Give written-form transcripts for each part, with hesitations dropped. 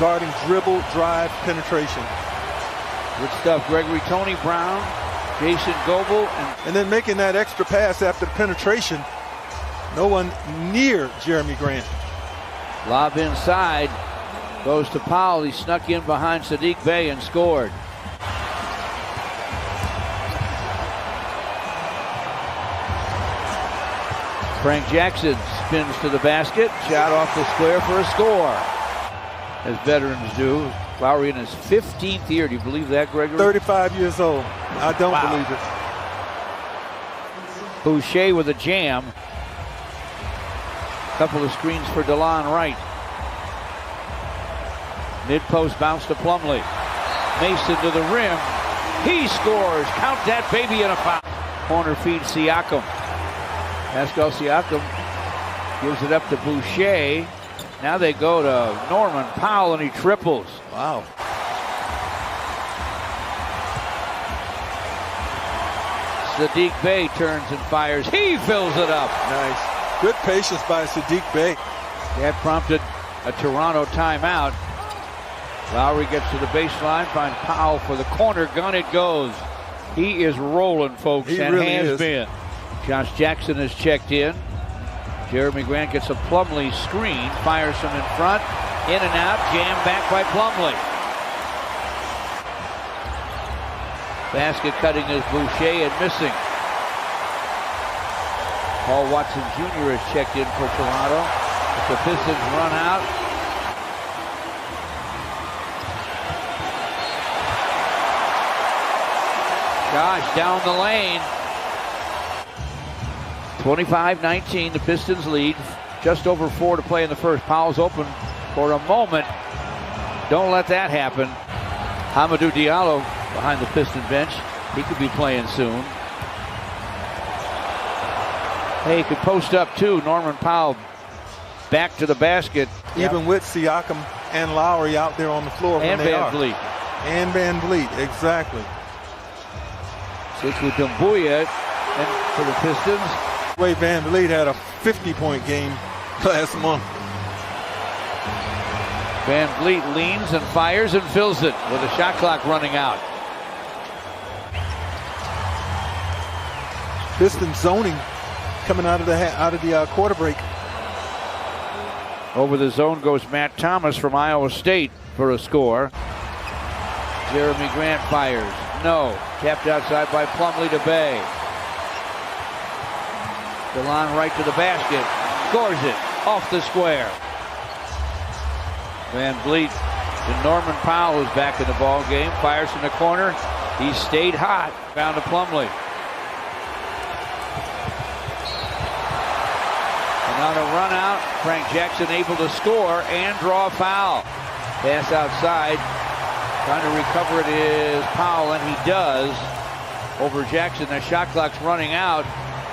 guarding dribble, drive, penetration. Good stuff. Gregory Tony Brown, Jason Goebel, and then making that extra pass after the penetration. No one near Jeremy Grant. Lob inside. Goes to Powell. He snuck in behind Sadiq Bey and scored. Frank Jackson spins to the basket. Shot off the square for a score. As veterans do. Lowry in his 15th year. Do you believe that, Gregory? 35 years old. I don't believe it. Boucher with a jam. Couple of screens for DeLon Wright. Mid-post bounce to Plumlee. Mason to the rim. He scores. Count that baby in a foul. Corner feed Siakam. Pascal Siakam gives it up to Boucher. Now they go to Norman Powell and he triples. Wow. Sadiq Bey turns and fires. He fills it up. Nice. Good patience by Sadiq Bey. That prompted a Toronto timeout. Lowry gets to the baseline, finds Powell for the corner gun. It goes. He is rolling, folks, and really has is. been. Josh Jackson has checked in. Jeremy Grant gets a Plumlee screen, fires from in front, in and out, jammed back by Plumlee. Basket cutting is Boucher and missing. Paul Watson Jr. has checked in for Toronto. As the Pistons run out. Josh down the lane. 25-19, the Pistons lead. Just over 4 to play in the first. Powell's open for a moment. Don't let that happen. Hamidou Diallo behind the Piston bench. He could be playing soon. Hey, he could post up too. Norman Powell back to the basket. Even with Siakam and Lowry out there on the floor and when they Van Vliet. And Van Vliet, exactly. Switch with Dumbuya and for the Pistons. Way Van Vliet had a 50-point game last month. Van Vliet leans and fires and fills it with a shot clock running out. Pistons zoning coming out of the quarter break. Over the zone goes Matt Thomas from Iowa State for a score. Jeremy Grant fires. No. Tapped outside by Plumlee to Bey. DeLon Wright to the basket. Scores it off the square. Van Vliet to Norman Powell, who's back in the ball game. Fires from the corner. He stayed hot. Found to Plumlee. And on a run out, Frank Jackson able to score and draw a foul. Pass outside. Trying to recover it is Powell, and he does. Over Jackson. The shot clock's running out,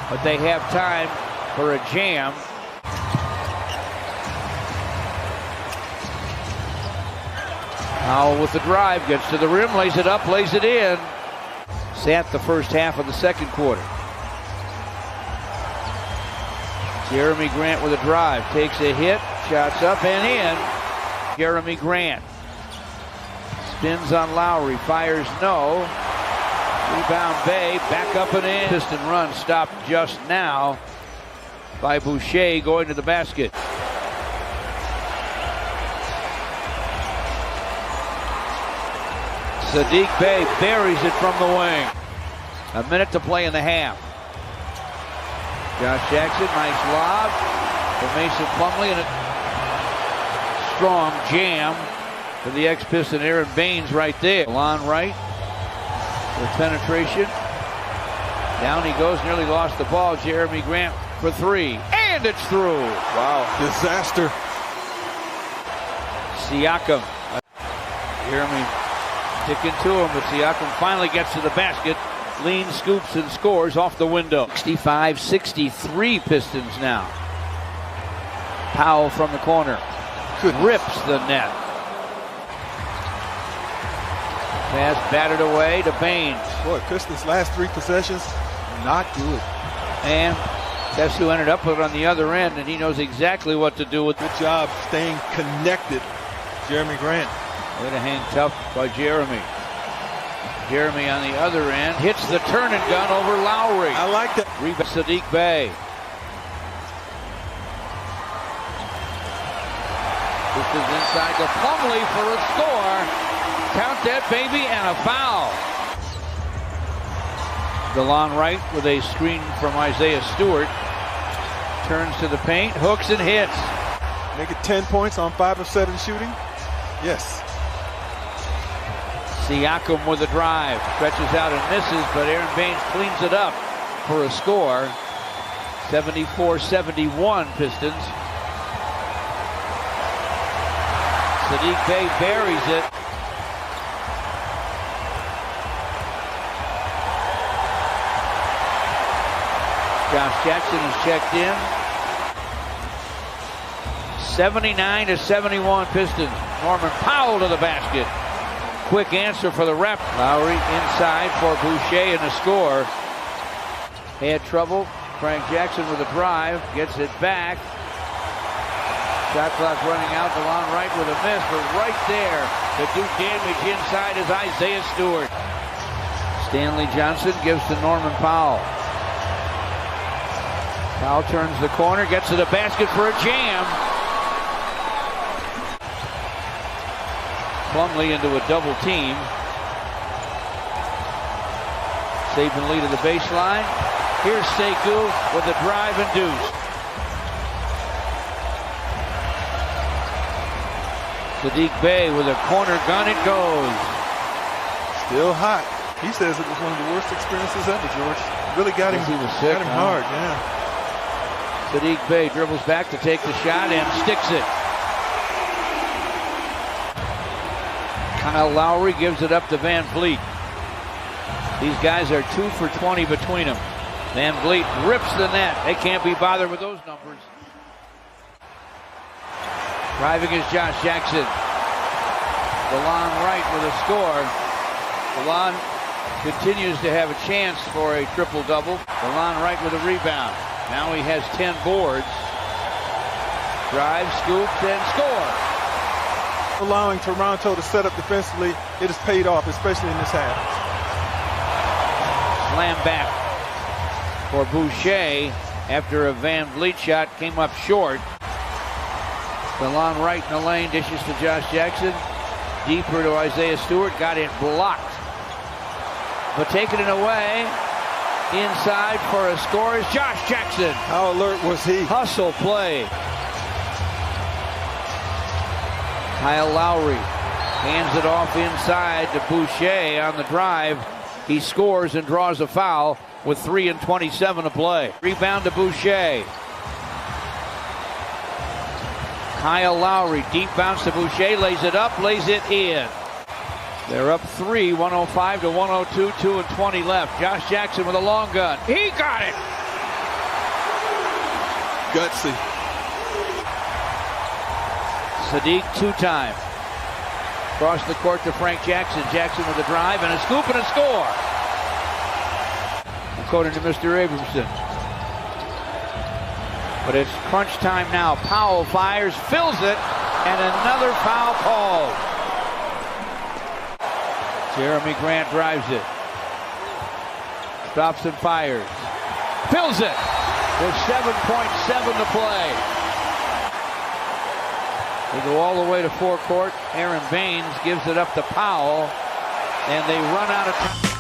but they have time for a jam. Powell with the drive, gets to the rim, lays it up, lays it in. Sat the first half of the second quarter. Jeremy Grant with a drive, takes a hit, shots up and in. Jeremy Grant spins on Lowry, fires no. Rebound Bey, back up and in. Piston run stopped just now by Boucher going to the basket. Sadiq Bey buries it from the wing. A minute to play in the half. Josh Jackson, nice lob for Mason Plumlee, and a strong jam for the ex-Piston Aaron Baines right there. DeLon Wright with penetration. Down he goes, nearly lost the ball. Jeremy Grant for three, and it's through. Wow, disaster. Siakam. Jeremy sticking to him, but Siakam finally gets to the basket. Leans, scoops, and scores off the window. 65-63 Pistons now. Powell from the corner. Rips the net. Pass battered away to Baines. Boy, Pistons' last three possessions, not good. And guess who ended up with it on the other end, and he knows exactly what to do with it. Good job staying connected Jeremy Grant. Way to hang tough by Jeremy. Jeremy on the other end hits the turn and gun over Lowry. I like that. Rebound Sadiq Bey. This is inside to Plumlee for a score. Count that baby and a foul. DeLon Wright with a screen from Isaiah Stewart. Turns to the paint, hooks and hits. Make it 10 points on 5 of 7 shooting. Yes. Siakam with a drive. Stretches out and misses, but Aaron Baines cleans it up for a score. 74-71 Pistons. Sadiq Bey buries it. Josh Jackson is checked in. 79-71 Pistons. Norman Powell to the basket. Quick answer for the rep. Lowry inside for Boucher and a score. Had trouble. Frank Jackson with a drive. Gets it back. Shot clock running out. DeLon Wright with a miss, but right there to do damage inside is Isaiah Stewart. Stanley Johnson gives to Norman Powell. Powell turns the corner, gets to the basket for a jam. Plumlee into a double team. Saban lead to the baseline. Here's Sekou with a drive and deuce. Sadiq Bey with a corner gun, it goes. Still hot. He says it was one of the worst experiences ever, George. Really got him, He was sick, got him hard, yeah. Sadiq Bey dribbles back to take the shot and sticks it. Kyle Lowry gives it up to Van Vliet. These guys are 2 for 20 between them. Van Vliet rips the net. They can't be bothered with those numbers. Driving is Josh Jackson. DeLon Wright with a score. DeLon continues to have a chance for a triple-double. DeLon Wright with a rebound. Now he has 10 boards. Drive, scoop, and score. Allowing Toronto to set up defensively, it has paid off, especially in this half. Slam back for Boucher after a Van Vliet shot came up short. DeLon Wright in the lane, dishes to Josh Jackson. Deeper to Isaiah Stewart, got it blocked. But taking it away, inside for a score is Josh Jackson. How alert was he? Hustle play. Kyle Lowry hands it off inside to Boucher on the drive. He scores and draws a foul with 3:27 to play. Rebound to Boucher. Kyle Lowry, deep bounce to Boucher, lays it up, lays it in. They're up 3, 105 to 102, 2:20 left. Josh Jackson with a long gun. He got it! Gutsy. Sadiq two-time. Across the court to Frank Jackson. Jackson with a drive and a scoop and a score. According to Mr. Abramson. But it's crunch time now. Powell fires, fills it, and another foul called. Jeremy Grant drives it. Stops and fires. Fills it with 7.7 to play. They go all the way to forecourt. Aaron Baines gives it up to Powell, and they run out of time.